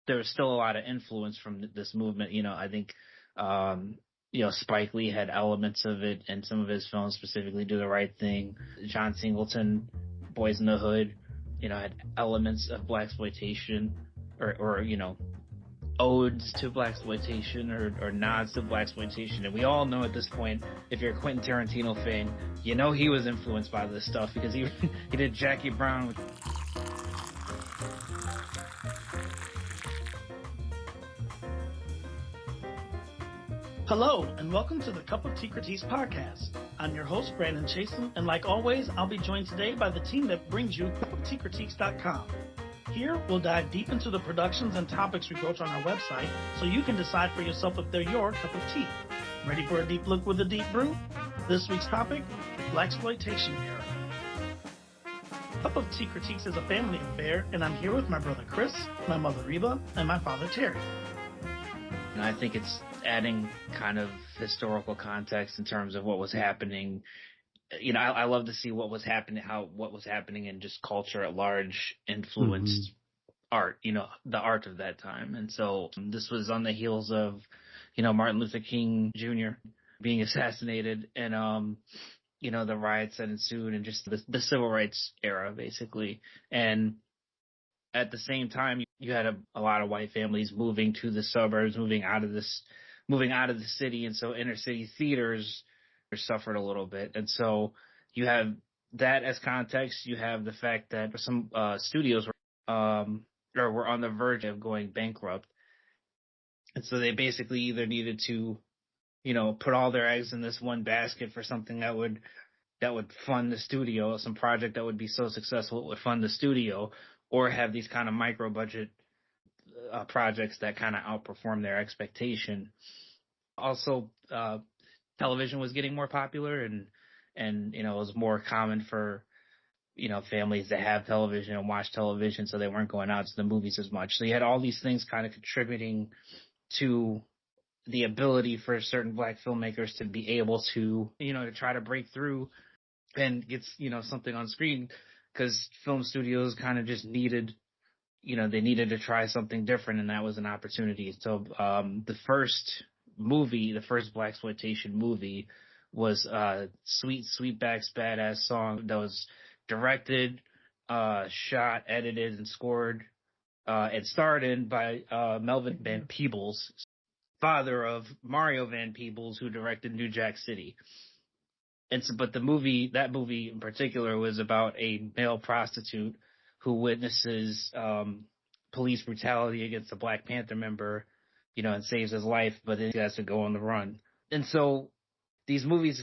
there was still a lot of influence from this movement. I think, Spike Lee had elements of it in some of his films, specifically Do the Right Thing. John Singleton, Boys in the Hood, had elements of blaxploitation or odes to blaxploitation or nods to blaxploitation. And we all know at this point, if you're a Quentin Tarantino fan, he was influenced by this stuff because he did Jackie Brown with... Hello, and welcome to the Cup of Tea Critiques podcast. I'm your host, Brandon Chasen, and like always, I'll be joined today by the team that brings you cupofteacritiques.com. Here, we'll dive deep into the productions and topics we broach on our website, so you can decide for yourself if they're your cup of tea. Ready for a deep look with a deep brew? This week's topic, the blaxploitation era. Cup of Tea Critiques is a family affair, and I'm here with my brother Chris, my mother Reba, and my father Terry. And I think it's adding kind of historical context in terms of what was happening. I love to see what was happening in just culture at large influenced art, the art of that time. And so this was on the heels of, Martin Luther King Jr. being assassinated and, the riots that ensued and just the civil rights era, basically. And at the same time, you had a lot of white families moving to the suburbs, moving out of the city. And so inner city theaters suffered a little bit. And so you have that as context. You have the fact that some studios were on the verge of going bankrupt. And so they basically either needed to, put all their eggs in this one basket for something that would fund the studio, some project that would be so successful it would fund the studio, or have these kind of micro budget projects that kind of outperform their expectation. Also, television was getting more popular and it was more common for, families to have television and watch television, so they weren't going out to the movies as much. So you had all these things kind of contributing to the ability for certain black filmmakers to be able to, to try to break through and get, something on screen, because film studios kind of just needed, they needed to try something different, and that was an opportunity. So the first blaxploitation movie was Sweet Sweetback's Badass Song, that was directed, shot, edited, and scored and starred in by Melvin Van Peebles, father of Mario Van Peebles, who directed New Jack City. And so, but that movie in particular was about a male prostitute who witnesses police brutality against a Black Panther member, and saves his life, but then he has to go on the run. And so these movies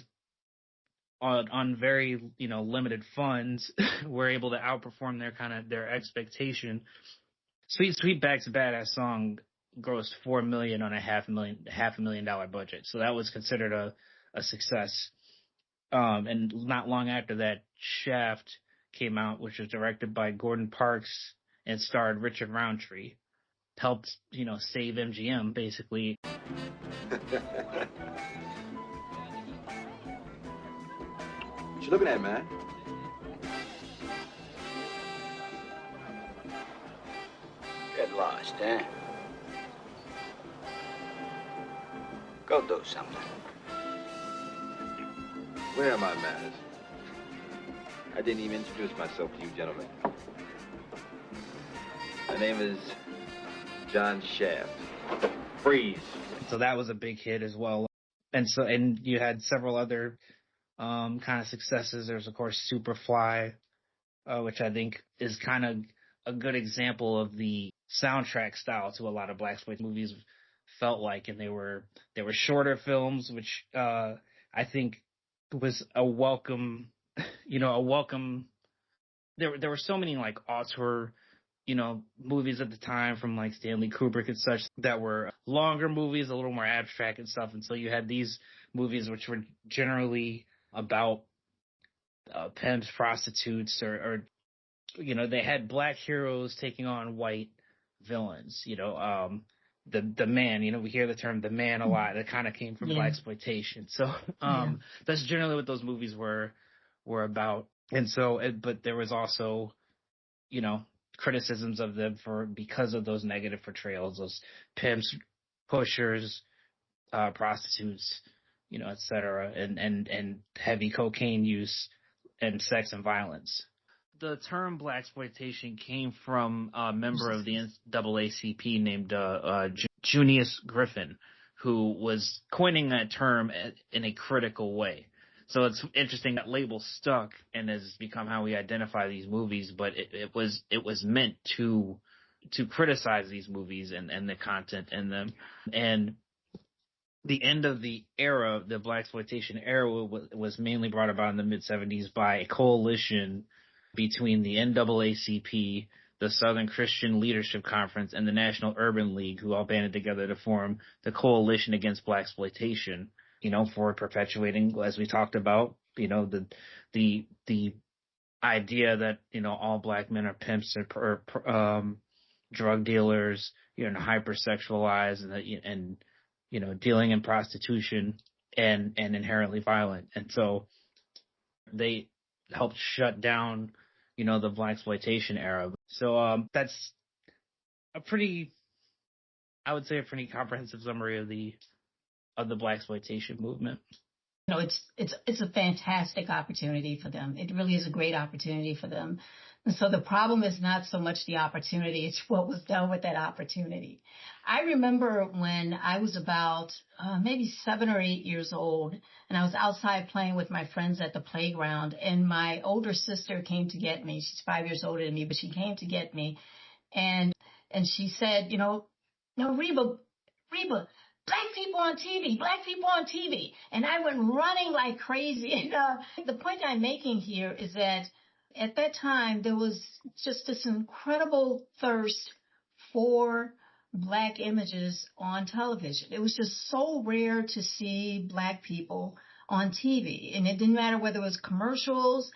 on very, limited funds were able to outperform their expectation. Sweetback's Badass Song grossed $4 million on a $500,000 budget. So that was considered a success. And not long after that, Shaft came out, which was directed by Gordon Parks and starred Richard Roundtree. Helped, save MGM, basically. What you looking at, man? Get lost, eh? Go do something. Where are my manners? I didn't even introduce myself to you gentlemen. My name is John Shaft. Freeze. So that was a big hit as well. And you had several other kind of successes. There's, of course, Superfly, which I think is kind of a good example of the soundtrack style to a lot of blaxploitation movies felt like. And they were shorter films, which I think was a welcome. There were so many like auteur, movies at the time from like Stanley Kubrick and such that were longer movies, a little more abstract and stuff. And so you had these movies which were generally about pimps, prostitutes, or they had black heroes taking on white villains. The man, we hear the term the man a lot. It kind of came from blaxploitation. So that's generally what those movies were about. And so, but there was also, criticisms of them because of those negative portrayals, those pimps, pushers, prostitutes, et cetera, and heavy cocaine use and sex and violence. The term blaxploitation came from a member of the NAACP named Junius Griffin, who was coining that term in a critical way. So it's interesting that label stuck and has become how we identify these movies, but it was meant to criticize these movies and the content in them. And the end of the era, the blaxploitation era, was mainly brought about in the mid-'70s by a coalition between the NAACP, the Southern Christian Leadership Conference, and the National Urban League, who all banded together to form the Coalition Against Blaxploitation, for perpetuating, as we talked about, the idea that, all black men are pimps or drug dealers, hypersexualized and dealing in prostitution and inherently violent. And so they helped shut down, the blaxploitation era. So that's I would say a pretty comprehensive summary of the blaxploitation movement. It's a fantastic opportunity for them. It really is a great opportunity for them. And so the problem is not so much the opportunity, it's what was done with that opportunity. I remember when I was about maybe 7 or 8 years old, and I was outside playing with my friends at the playground, and my older sister came to get me. She's 5 years older than me, but she came to get me. And she said, no, Reba, black people on TV. And I went running like crazy. And the point I'm making here is that at that time, there was just this incredible thirst for black images on television. It was just so rare to see black people on TV. And it didn't matter whether it was commercials,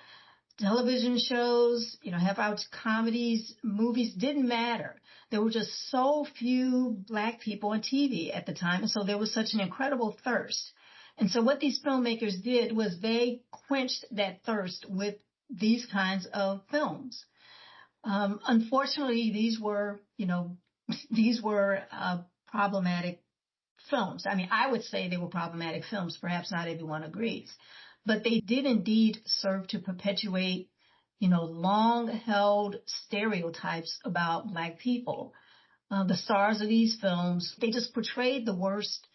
television shows, half-hour comedies, movies, didn't matter. There were just so few black people on TV at the time, and so there was such an incredible thirst. And so what these filmmakers did was they quenched that thirst with these kinds of films. Unfortunately, these were problematic films. I mean, I would say they were problematic films. Perhaps not everyone agrees. But they did indeed serve to perpetuate, long-held stereotypes about black people. The stars of these films, they just portrayed the worst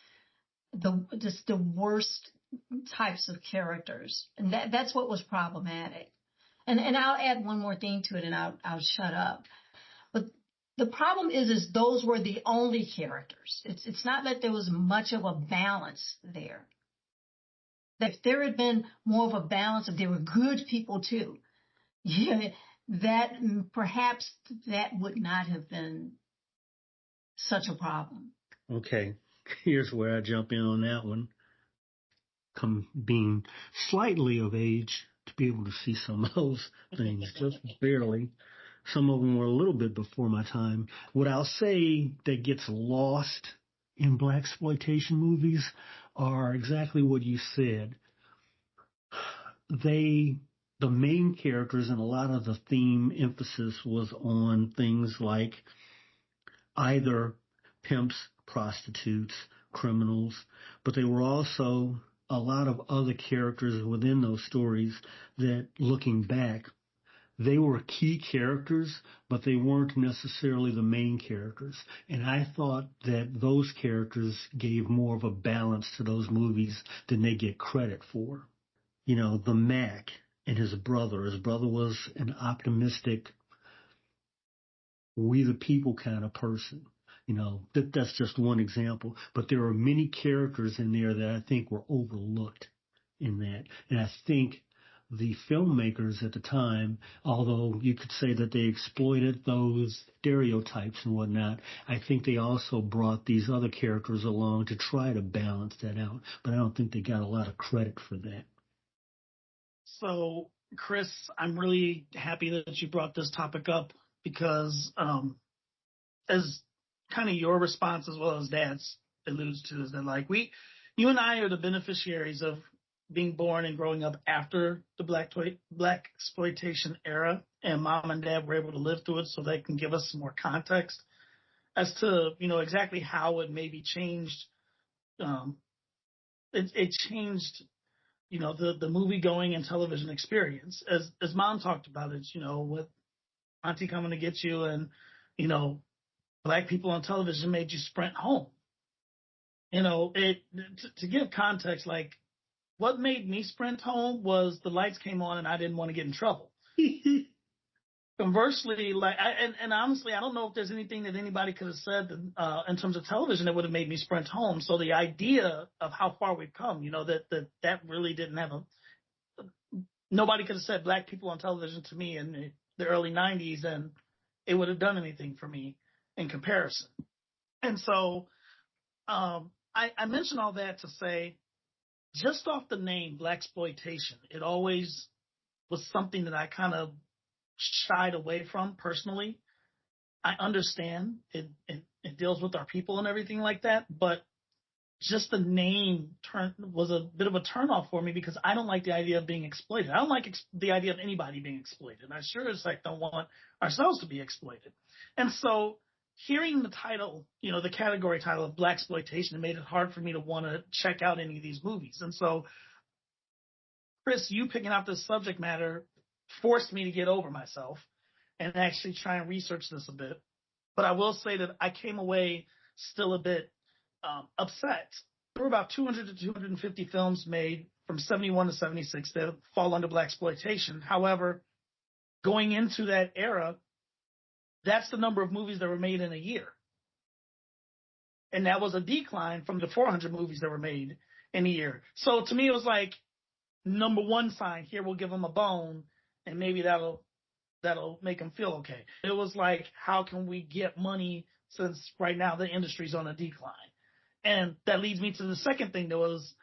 types of characters. And that's what was problematic. And I'll add one more thing to it and I'll shut up. But the problem is those were the only characters. It's not that there was much of a balance there. If there had been more of a balance, if there were good people too, that perhaps that would not have been such a problem. Okay, here's where I jump in on that one. Being slightly of age to be able to see some of those things, just barely. Some of them were a little bit before my time. What I'll say that gets lost in blaxploitation movies are exactly what you said. The main characters and a lot of the theme emphasis was on things like either pimps, prostitutes, criminals, but they were also a lot of other characters within those stories that, looking back, they were key characters, but they weren't necessarily the main characters. And I thought that those characters gave more of a balance to those movies than they get credit for. The Mac and his brother. His brother was an optimistic, we the people kind of person. That's just one example. But there are many characters in there that I think were overlooked in that. And I think the filmmakers at the time, although you could say that they exploited those stereotypes and whatnot, I think they also brought these other characters along to try to balance that out. But I don't think they got a lot of credit for that. So, Chris, I'm really happy that you brought this topic up because as kind of your response as well as Dad's alludes to is that you and I are the beneficiaries of being born and growing up after the blaxploitation era. and mom and dad were able to live through it so they can give us some more context as to, exactly how it maybe changed. It changed, the movie going and television experience. As mom talked about it, with auntie coming to get you and, black people on television made you sprint home. To give context, like what made me sprint home was the lights came on and I didn't want to get in trouble. Conversely, and honestly, I don't know if there's anything that anybody could have said in terms of television that would have made me sprint home. So the idea of how far we've come, that really didn't have nobody could have said black people on television to me in the early 90s and it would have done anything for me in comparison. And so I mention all that to say, just off the name blaxploitation, it always was something that I kind of shied away from personally. I understand it deals with our people and everything like that, but just the name was a bit of a turnoff for me because I don't like the idea of being exploited. I don't like the idea of anybody being exploited. I sure as heck don't want ourselves to be exploited. And so hearing the title, the category title of blaxploitation, it made it hard for me to want to check out any of these movies. And so, Chris, you picking out this subject matter forced me to get over myself and actually try and research this a bit. But I will say that I came away still a bit upset. There were about 200 to 250 films made from 71 to 76 that fall under blaxploitation. However, going into that era, that's the number of movies that were made in a year. And that was a decline from the 400 movies that were made in a year. So to me, it was like, number one sign, here, we'll give them a bone, and maybe that'll make them feel okay. It was like, how can we get money since right now the industry's on a decline? And that leads me to the second thing that was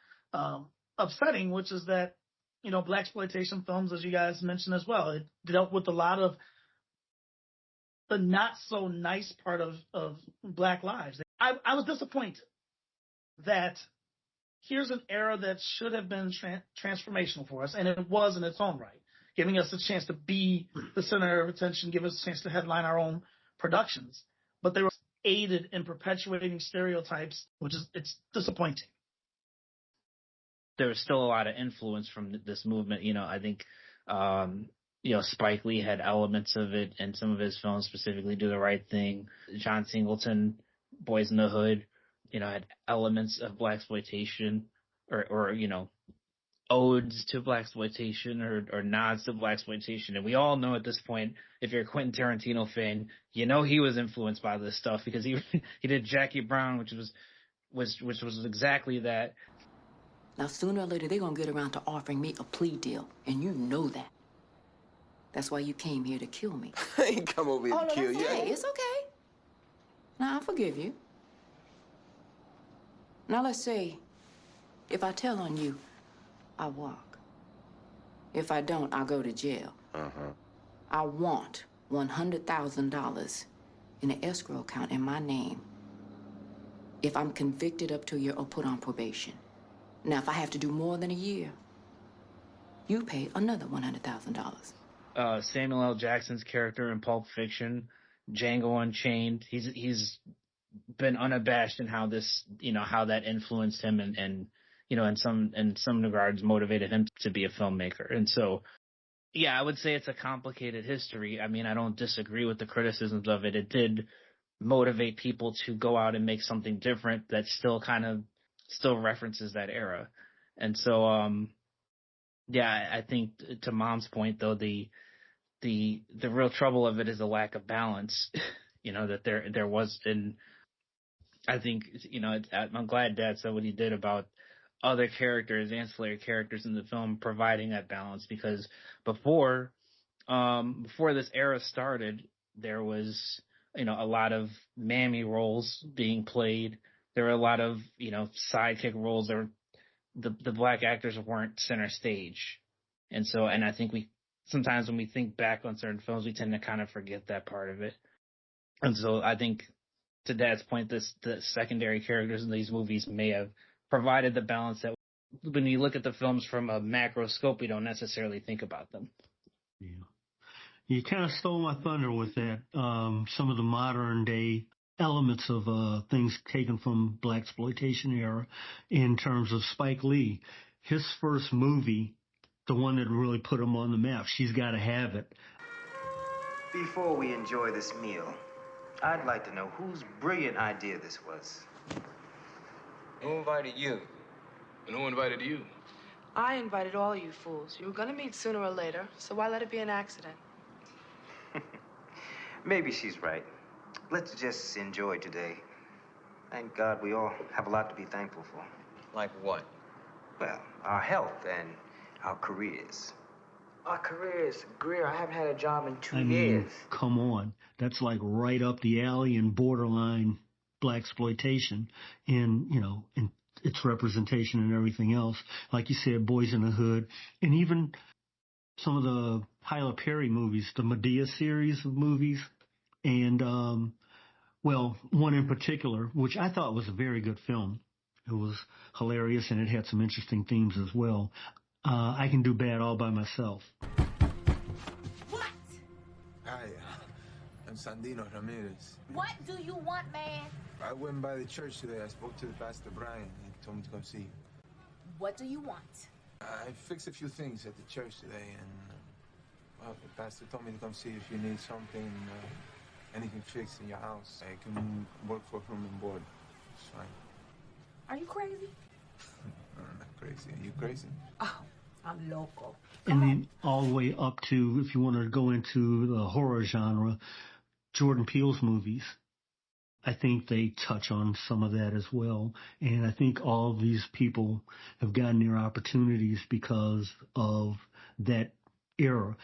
upsetting, which is that, blaxploitation films, as you guys mentioned as well, it dealt with a lot of the not so nice part of Black lives. I was disappointed that here's an era that should have been transformational for us, and it was in its own right, giving us a chance to be the center of attention, give us a chance to headline our own productions. But they were aided in perpetuating stereotypes, it's disappointing. There was still a lot of influence from this movement. I think, Spike Lee had elements of it in some of his films, specifically Do the Right Thing. John Singleton, Boys in the Hood, had elements of blaxploitation or odes to blaxploitation or nods to blaxploitation. And we all know at this point, if you're a Quentin Tarantino fan, he was influenced by this stuff because he did Jackie Brown, which was exactly that. Now, sooner or later, they're going to get around to offering me a plea deal, and you know that. That's why you came here to kill me. I ain't come over here to kill you. Hey, it's okay. Now, I forgive you. Now, let's say, if I tell on you, I walk. If I don't, I'll go to jail. Uh-huh. I want $100,000 in an escrow account in my name if I'm convicted up to a year or put on probation. Now, if I have to do more than a year, you pay another $100,000. Samuel L. Jackson's character in Pulp Fiction, Django Unchained, he's been unabashed in how this, how that influenced him and in some regards motivated him to be a filmmaker. And so, yeah, I would say it's a complicated history. I mean, I don't disagree with the criticisms of it. It did motivate people to go out and make something different that still references that era. And so, I think to Mom's point, though, the real trouble of it is the lack of balance, that there was. And I think, I'm glad Dad said what he did about other characters, ancillary characters in the film, providing that balance, because before this era started, there was, a lot of mammy roles being played. There were a lot of, sidekick roles. The black actors weren't center stage. And so, and I think sometimes when we think back on certain films, we tend to kind of forget that part of it. And so I think, to Dad's point, the secondary characters in these movies may have provided the balance that when you look at the films from a macro scope, we don't necessarily think about them. You kind of stole my thunder with that. Some of the modern day elements of things taken from blaxploitation era in terms of Spike Lee. His first movie, the one that really put him on the map, She's Gotta Have It. Before we enjoy this meal, I'd like to know whose brilliant idea this was. Who invited you? And who invited you? I invited all you fools. You were gonna meet sooner or later, so why let it be an accident? Maybe she's right. Let's just enjoy today. Thank God we all have a lot to be thankful for. Like what? Well, our health and our careers. Our careers. Greer, I haven't had a job in 2 I mean, years. come on. That's like right up the alley and borderline blaxploitation in, in its representation and everything else. Like you said, Boys in the Hood, and even some of the Tyler Perry movies, the Medea series of movies, and, one in particular, which I thought was a very good film. It was hilarious, and it had some interesting themes as well. I Can Do Bad All by Myself. What? Hi, I'm Sandino Ramirez. What do you want, man? I went by the church today. I spoke to the pastor Brian. He told me to come see you. What do you want? I fixed a few things at the church today, and the pastor told me to come see if you need something, anything fixed in your house. I can work for room and board. It's fine. Are you crazy? I'm not crazy. Are you crazy? Oh, I'm local. And then all the way up to, if you want to go into the horror genre, Jordan Peele's movies. I think they touch on some of that as well. And I think all of these people have gotten their opportunities because of that era.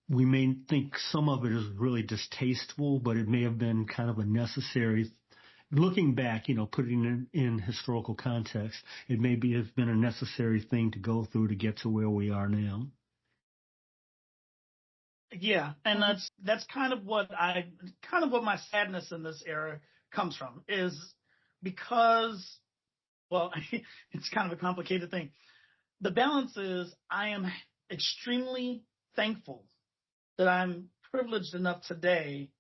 We may think some of it is really distasteful, but it may have been kind of a necessary. Looking back, putting it in historical context, it may have been a necessary thing to go through to get to where we are now. Yeah, and that's kind of what my sadness in this era comes from, is because, well, it's kind of a complicated thing. The balance is I am extremely thankful that I'm privileged enough today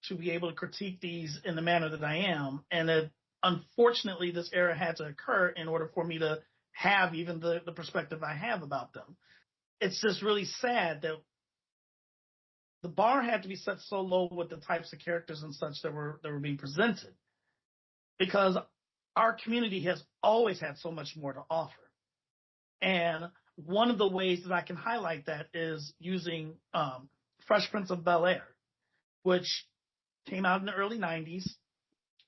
to be able to critique these in the manner that I am. And that, unfortunately, this era had to occur in order for me to have even the perspective I have about them. It's just really sad that the bar had to be set so low with the types of characters and such that were being presented, because our community has always had so much more to offer. And one of the ways that I can highlight that is using Fresh Prince of Bel-Air, which came out in the early 90s.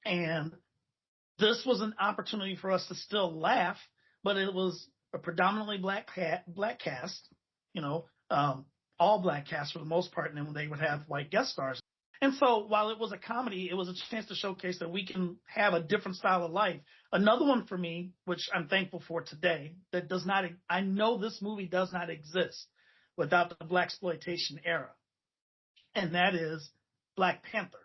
And this was an opportunity for us to still laugh, but it was a predominantly black cast, all black cast for the most part, and then they would have white guest stars. And so while it was a comedy, it was a chance to showcase that we can have a different style of life. Another one for me, which I'm thankful for today, that does not, I know this movie does not exist without the blaxploitation era. And that is Black Panther.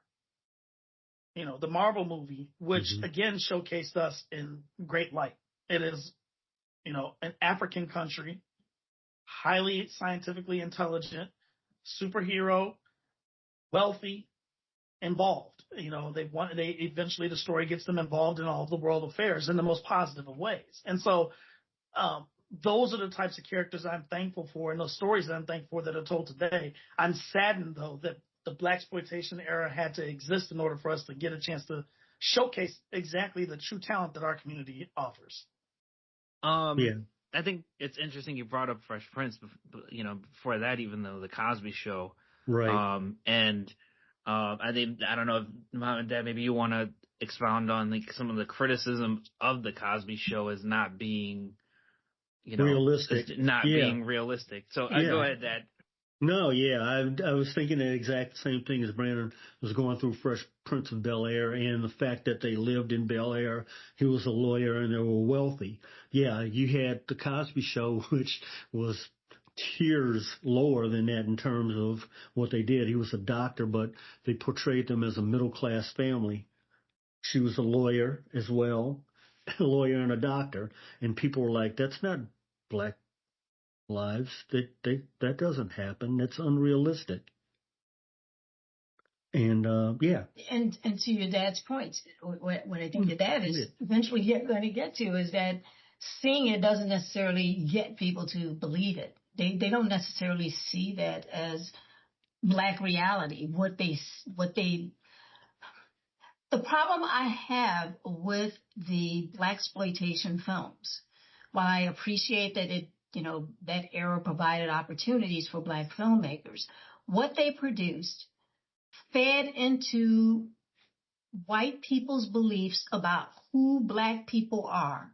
The Marvel movie, which again showcased us in great light. It is, an African country, highly scientifically intelligent, superhero, wealthy, involved. They eventually the story gets them involved in all of the world affairs in the most positive of ways. And so those are the types of characters I'm thankful for, and those stories that I'm thankful for that are told today. I'm saddened, though, that the blaxploitation era had to exist in order for us to get a chance to showcase exactly the true talent that our community offers. I think it's interesting you brought up Fresh Prince, before that, even though the Cosby Show. Right. I think, I don't know if Mom and Dad, maybe you want to expound on some of the criticisms of the Cosby Show as not being, realistic. Being realistic. So go ahead, Dad. No, yeah, I was thinking the exact same thing as Brandon was going through Fresh Prince of Bel-Air, and the fact that they lived in Bel-Air. He was a lawyer and they were wealthy. Yeah, you had the Cosby Show, which was tiers lower than that in terms of what they did. He was a doctor, but they portrayed them as a middle-class family. She was a lawyer as well, a lawyer and a doctor, and people were like, that's not black lives. That doesn't happen. That's unrealistic. And yeah. And to your dad's point, what I think your dad is eventually going to get to is that seeing it doesn't necessarily get people to believe it. They don't necessarily see that as Black reality. The problem I have with the blaxploitation films, while I appreciate that that era provided opportunities for Black filmmakers, what they produced fed into white people's beliefs about who Black people are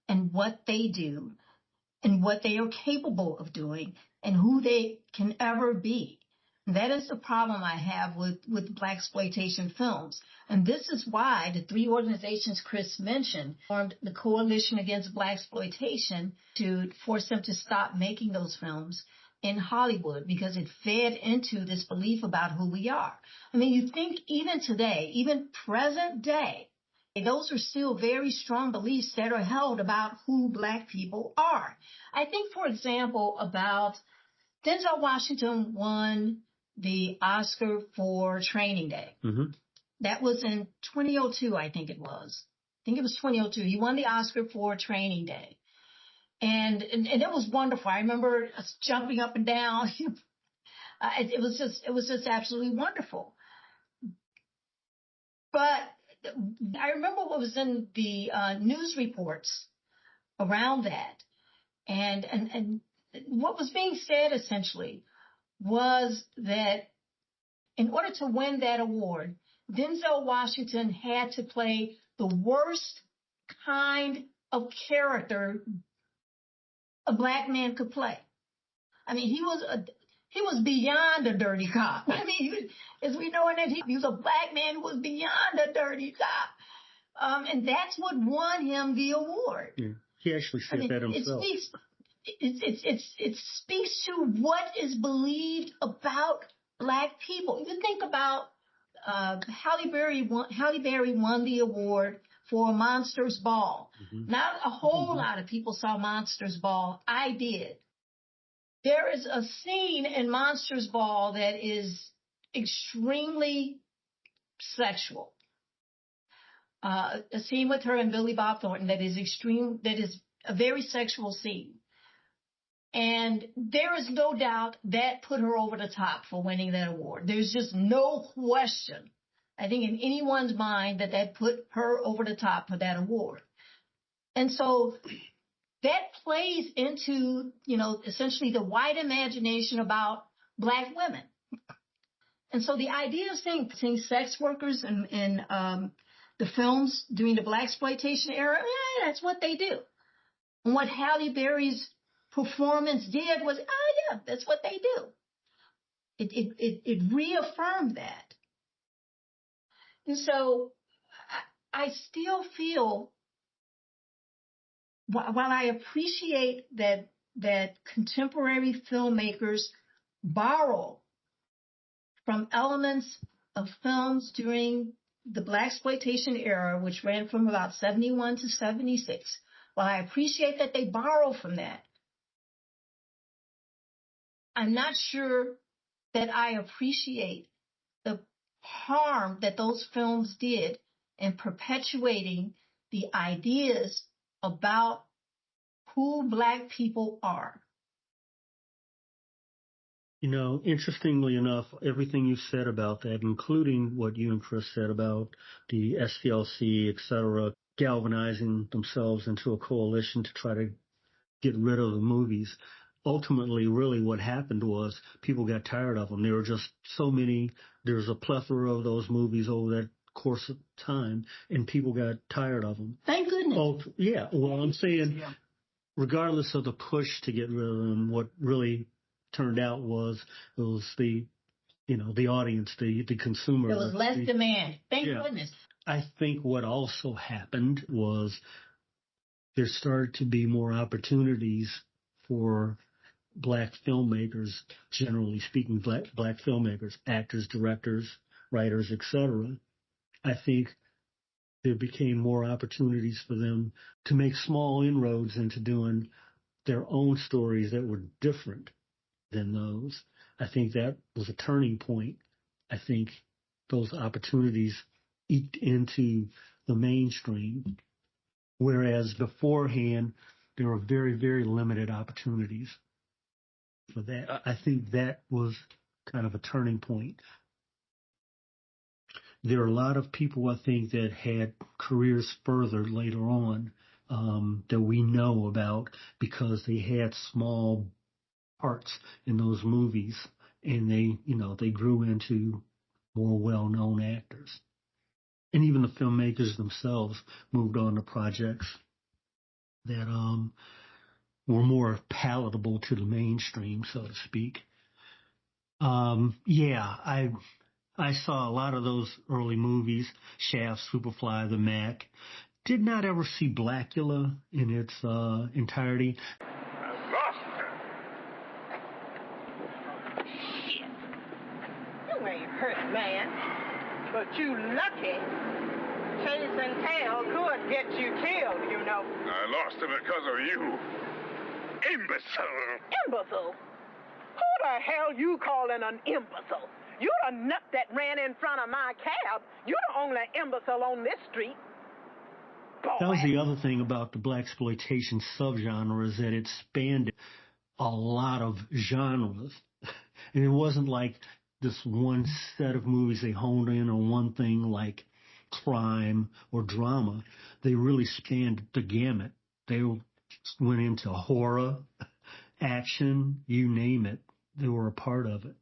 and what they do and what they are capable of doing and who they can ever be. That is the problem I have with blaxploitation films. And this is why the three organizations Chris mentioned formed the Coalition Against Blaxploitation to force them to stop making those films in Hollywood, because it fed into this belief about who we are. I mean, you think even today, even present day, those are still very strong beliefs that are held about who Black people are. I think, for example, about Denzel Washington won the Oscar for Training Day. Mm-hmm. That was in 2002, I think it was. I think it was 2002. He won the Oscar for Training Day. And it was wonderful. I remember us jumping up and down. It was just absolutely wonderful. But I remember what was in the news reports around that. And what was being said essentially was that in order to win that award, Denzel Washington had to play the worst kind of character a Black man could play. I mean, he was beyond a dirty cop. I mean, as we know, that he was a Black man who was beyond a dirty cop. And that's what won him the award. Yeah. He actually said that himself. It speaks to what is believed about Black people. You think about Halle Berry won the award for Monsters Ball. Mm-hmm. Not a whole lot of people saw Monsters Ball. I did. There is a scene in Monsters Ball that is extremely sexual. A scene with her and Billy Bob Thornton that is a very sexual scene. And there is no doubt that put her over the top for winning that award. There's just no question, I think, in anyone's mind that put her over the top for that award. And so that plays into, essentially the white imagination about Black women. And so the idea of seeing sex workers in the films during the blaxploitation era, that's what they do. And what Halle Berry's performance did was, that's what they do. It reaffirmed that. And so I still feel, while I appreciate that contemporary filmmakers borrow from elements of films during the blaxploitation era, which ran from about 71 to 76, while I appreciate that they borrow from that, I'm not sure that I appreciate the harm that those films did in perpetuating the ideas about who Black people are. Interestingly enough, everything you said about that, including what you and Chris said about the SCLC, et cetera, galvanizing themselves into a coalition to try to get rid of the movies. Ultimately, really what happened was people got tired of them. There were just so many. There's a plethora of those movies over that course of time, and people got tired of them. Thank goodness. Oh, yeah. Well, I'm saying, regardless of the push to get rid of them, what really turned out was it was the audience, the consumer. There was less demand. Thank goodness. I think what also happened was there started to be more opportunities for Black filmmakers, generally speaking, black filmmakers, actors, directors, writers, etc. I think there became more opportunities for them to make small inroads into doing their own stories that were different than those. I think that was a turning point. I think those opportunities eked into the mainstream, whereas beforehand there were very, very limited opportunities for that. I think that was kind of a turning point. There are a lot of people, I think, that had careers further later on that we know about because they had small parts in those movies, and they grew into more well-known actors. And even the filmmakers themselves moved on to projects that were more palatable to the mainstream, so to speak. I saw a lot of those early movies, Shaft, Superfly, The Mac. Did not ever see Blackula in its entirety. I lost her. Shit. You ain't hurt, man. But you lucky. Chasing tail could get you killed, you know. I lost her because of you. Imbecile. Imbecile? Who the hell you calling an imbecile? You the nut that ran in front of my cab. You the only imbecile on this street. Boy. That was the other thing about the blaxploitation subgenre, is that it spanned a lot of genres. And it wasn't like this one set of movies they honed in on one thing like crime or drama. They really spanned the gamut. They went into horror, action, you name it. They were a part of it.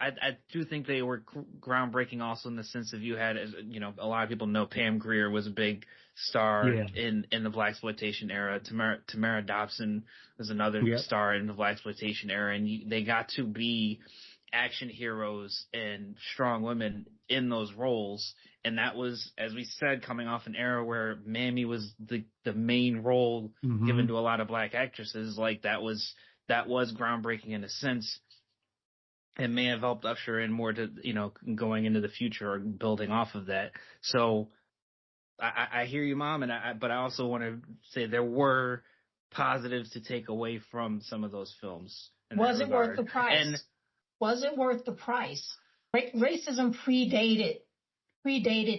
I do think they were groundbreaking also in the sense of you had, a lot of people know Pam Grier was a big star in the blaxploitation era. Tamara Dobson was another star in the blaxploitation era, and they got to be action heroes and strong women in those roles. And that was, as we said, coming off an era where Mammy was the main role given to a lot of black actresses. Like that was groundbreaking in a sense. It may have helped usher in more to, going into the future or building off of that. So I hear you, Mom, but I also want to say there were positives to take away from some of those films. Was it worth the price? Was it worth the price? Racism predated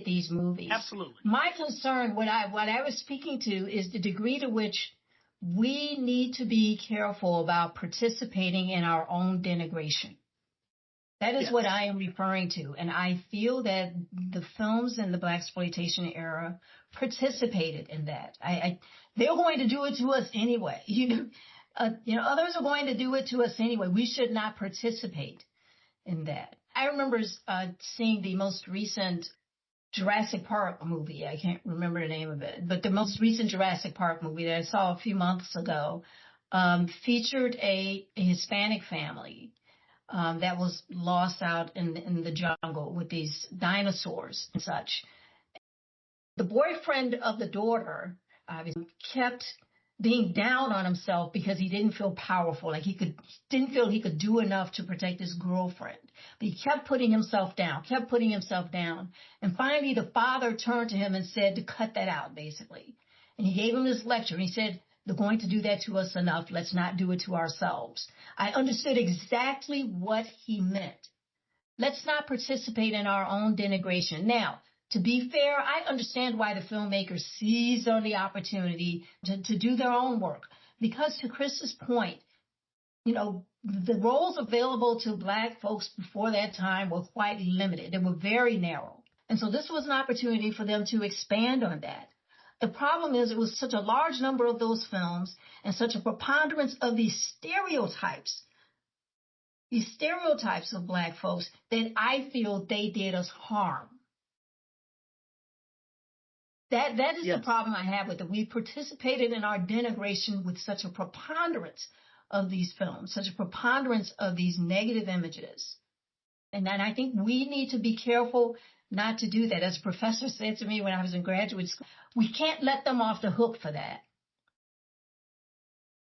these movies. Absolutely. My concern, what I was speaking to, is the degree to which we need to be careful about participating in our own denigration. That is what I am referring to. And I feel that the films in the blaxploitation era participated in that. They're going to do it to us anyway. Others are going to do it to us anyway. We should not participate in that. I remember seeing the most recent Jurassic Park movie. I can't remember the name of it, but the most recent Jurassic Park movie that I saw a few months ago featured a Hispanic family that was lost out in the jungle with these dinosaurs and such. The boyfriend of the daughter kept being down on himself because he didn't feel powerful, like didn't feel he could do enough to protect his girlfriend. But he kept putting himself down. And finally, the father turned to him and said to cut that out, basically. And he gave him this lecture. And he said, they're going to do that to us enough. Let's not do it to ourselves. I understood exactly what he meant. Let's not participate in our own denigration. Now, to be fair, I understand why the filmmakers seized on the opportunity to do their own work. Because to Chris's point, the roles available to black folks before that time were quite limited. They were very narrow. And so this was an opportunity for them to expand on that. The problem is it was such a large number of those films and such a preponderance of these stereotypes of black folks, that I feel they did us harm. That is the problem I have with it. We participated in our denigration with such a preponderance of these films, such a preponderance of these negative images. And then I think we need to be careful not to do that. As a professor said to me when I was in graduate school, we can't let them off the hook for that.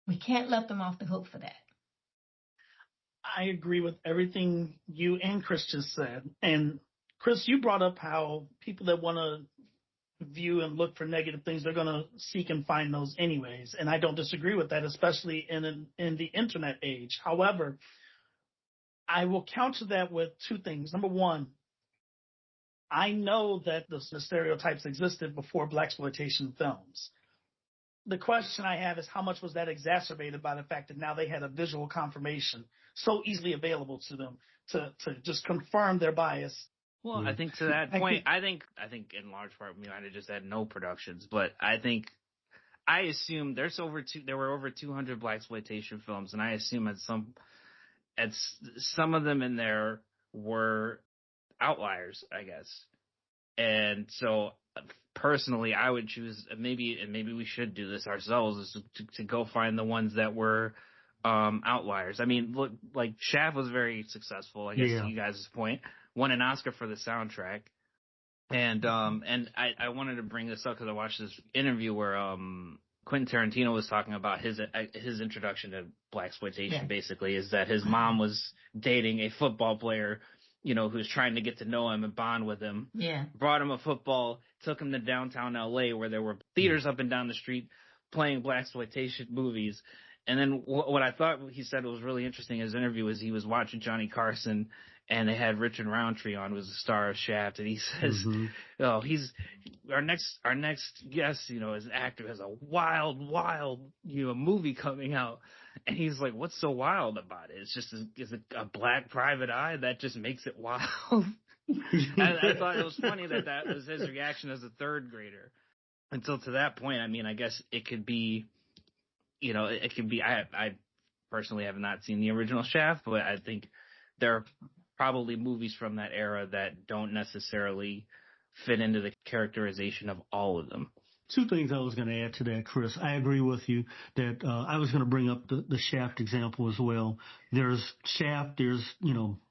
We can't let them off the hook for that. I agree with everything you and Chris just said. And Chris, you brought up how people that want to view and look for negative things, they're going to seek and find those anyways. And I don't disagree with that, especially in the internet age. However, I will counter that with two things. Number one, I know that the stereotypes existed before blaxploitation films. The question I have is how much was that exacerbated by the fact that now they had a visual confirmation so easily available to them to just confirm their bias. Well, I think to that point, I think in large part we might have just had no productions, but I assume there were over 200 blaxploitation films, and I assume some of them in there were outliers, I guess. And so personally, I would choose maybe we should do this ourselves, is to go find the ones that were outliers. I mean, look, like Shaft was very successful, I guess, to you guys' point. Won an Oscar for the soundtrack. And I wanted to bring this up because I watched this interview where Quentin Tarantino was talking about his introduction to blaxploitation. Basically, is that his mom was dating a football player, who was trying to get to know him and bond with him. Yeah. Brought him a football, took him to downtown LA where there were theaters up and down the street playing blaxploitation movies. And then what I thought he said was really interesting in his interview was he was watching Johnny Carson, and they had Richard Roundtree on, who was the star of Shaft, and he says, "Oh, he's our next guest, as an actor, has a wild, movie coming out." And he's like, "What's so wild about it? It's just a black private eye that just makes it wild." I thought it was funny that was his reaction as a third grader. Until to that point, I mean, I guess it could be, it could be. I personally have not seen the original Shaft, but I think there are probably movies from that era that don't necessarily fit into the characterization of all of them. Two things I was going to add to that, Chris. I agree with you that I was going to bring up the Shaft example as well. There's Shaft, there's,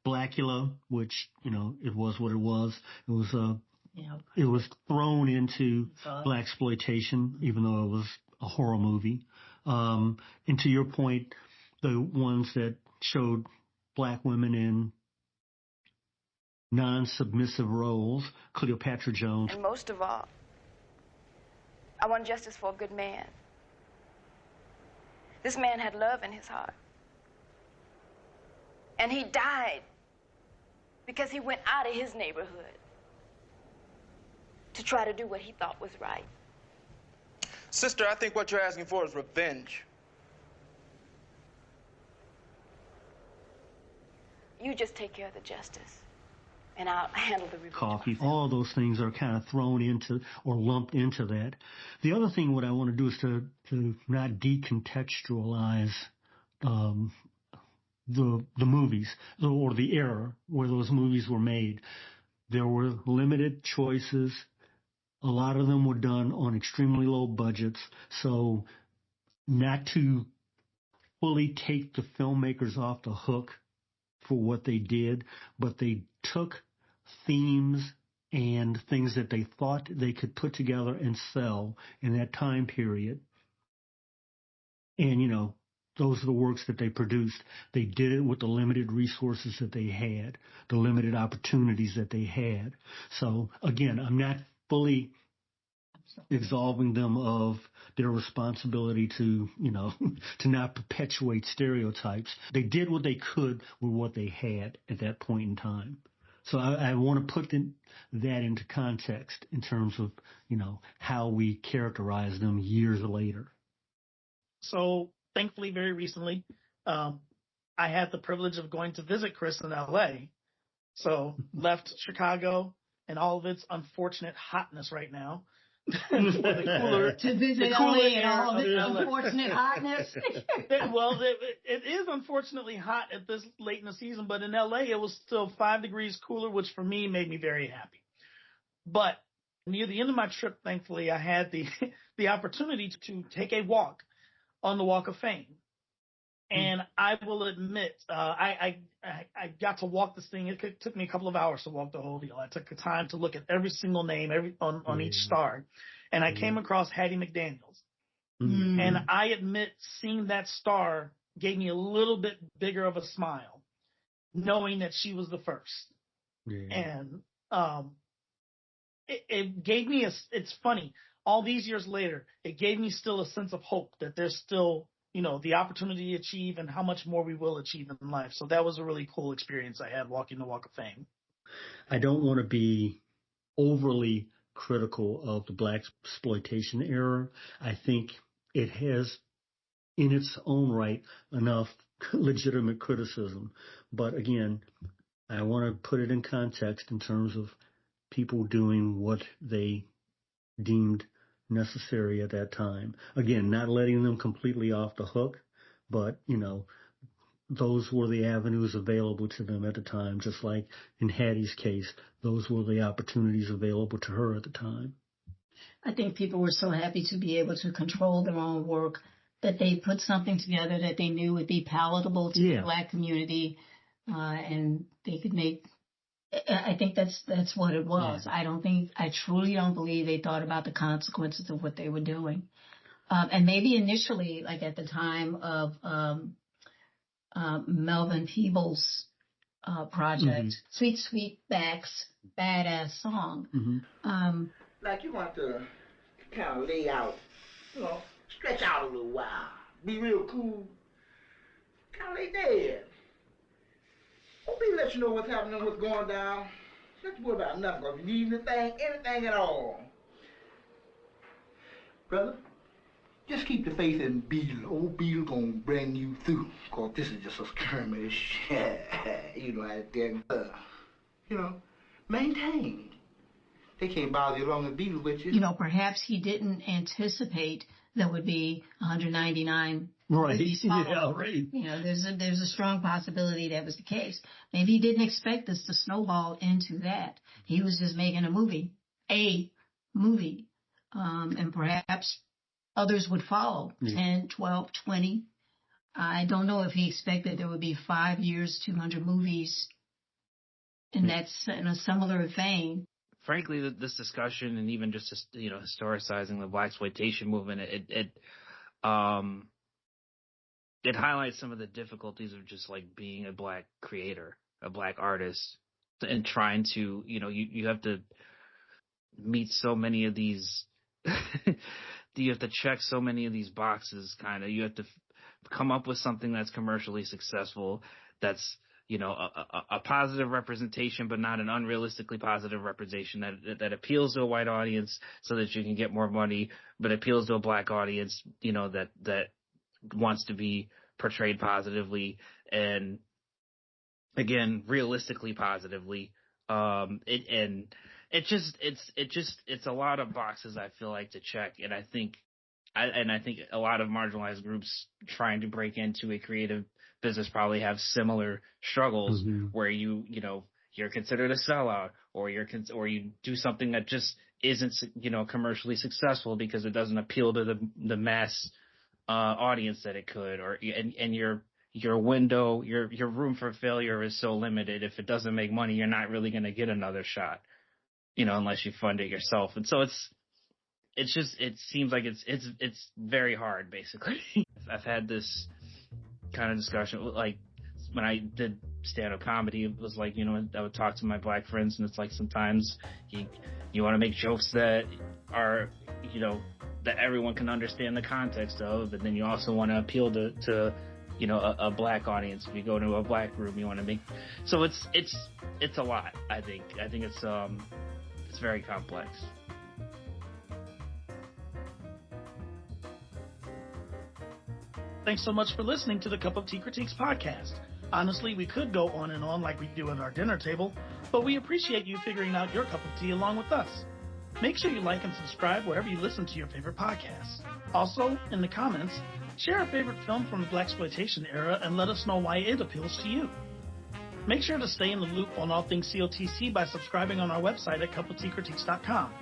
Blackula, which, it was what it was. It was it was thrown into blaxploitation, even though it was a horror movie. And to your point, the ones that showed black women in non-submissive roles, Cleopatra Jones. And most of all, I want justice for a good man. This man had love in his heart. And he died because he went out of his neighborhood to try to do what he thought was right. Sister, I think what you're asking for is revenge. You just take care of the justice, and I'll handle the revenge. Coffee, all of those things are kind of thrown into or lumped into that. The other thing what I want to do is to not decontextualize the movies or the era where those movies were made. There were limited choices. A lot of them were done on extremely low budgets. So not to fully take the filmmakers off the hook for what they did, but they took themes and things that they thought they could put together and sell in that time period. And, those are the works that they produced. They did it with the limited resources that they had, the limited opportunities that they had. So, again, I'm not fully absolving them of their responsibility to, to not perpetuate stereotypes. They did what they could with what they had at that point in time. So I want to put that into context in terms of, how we characterize them years later. So thankfully, very recently, I had the privilege of going to visit Chris in L.A. So left Chicago and all of its unfortunate hotness right now. To visit LA and all of its unfortunate hotness. Well, it is unfortunately hot at this late in the season, but in LA it was still 5 degrees cooler, which for me made me very happy. But near the end of my trip, thankfully, I had the opportunity to take a walk on the Walk of Fame. And I will admit, I got to walk this thing. It took me a couple of hours to walk the whole deal. I took the time to look at every single name on each star. And I came across Hattie McDaniels. And I admit seeing that star gave me a little bit bigger of a smile, knowing that she was the first. And it gave me it's funny, all these years later, it gave me still a sense of hope that there's still, the opportunity to achieve and how much more we will achieve in life. So that was a really cool experience I had walking the Walk of Fame. I don't want to be overly critical of the blaxploitation era. I think it has, in its own right, enough legitimate criticism. But again, I want to put it in context in terms of people doing what they deemed necessary at that time. Again, not letting them completely off the hook, but, those were the avenues available to them at the time, just like in Hattie's case, those were the opportunities available to her at the time. I think people were so happy to be able to control their own work that they put something together that they knew would be palatable to the Black community, and they could make. I think that's what it was. Yeah. I truly don't believe they thought about the consequences of what they were doing. And maybe initially, like at the time of Melvin Peebles' project, Sweet Sweetback's Badass Song. Like you want to kind of lay out, stretch out a little while, be real cool, kind of lay dead. Don't be let you know what's happening, what's going down. Don't worry about nothing. If you need anything at all, brother, just keep the faith in Beetle. Old Beetle gonna bring you through. Cause this is just a skirmish. Out there, maintain. They can't bother you along the Beetle with you. Perhaps he didn't anticipate there would be 199. Right. Yeah, right. There's a strong possibility that was the case. Maybe he didn't expect this to snowball into that. He was just making a movie, and perhaps others would follow, 10, 12, 20. I don't know if he expected there would be 5 years, 200 movies, and that's in a similar vein. Frankly, this discussion and even just historicizing the blaxploitation movement, it highlights some of the difficulties of just like being a Black creator, a Black artist, and trying to you have to meet so many of these. You have to check so many of these boxes. You have to come up with something that's commercially successful, that's a positive representation, but not an unrealistically positive representation that appeals to a white audience so that you can get more money, but appeals to a Black audience, that wants to be portrayed positively and, again, realistically positively. It's a lot of boxes I feel like to check, and I think a lot of marginalized groups trying to break into a creative business probably have similar struggles where you're considered a sellout, or you do something that just isn't commercially successful because it doesn't appeal to the mass audience that it could, and your window, your room for failure is so limited. If it doesn't make money, you're not really going to get another shot, unless you fund it yourself. And so it seems like it's very hard, basically. I've had this kind of discussion, like when I did stand-up comedy, it was like, I would talk to my Black friends, and it's like sometimes you want to make jokes that are, that everyone can understand the context of, and then you also want to appeal to a Black audience. If you go to a Black room, you want to make, so it's a lot. I think it's very complex. Thanks so much for listening to the Cup of Tea Critiques podcast. Honestly, we could go on and on like we do at our dinner table, but we appreciate you figuring out your cup of tea along with us. Make sure you like and subscribe wherever you listen to your favorite podcasts. Also, in the comments, share a favorite film from the blaxploitation era and let us know why it appeals to you. Make sure to stay in the loop on all things COTC by subscribing on our website at cupofteacritiques.com.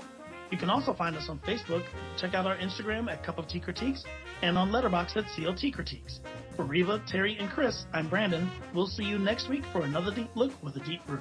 You can also find us on Facebook, check out our Instagram at Cup of Tea Critiques, and on Letterboxd at COT Critiques. For Reva, Terry, and Chris, I'm Brandon. We'll see you next week for another deep look with a deep brew.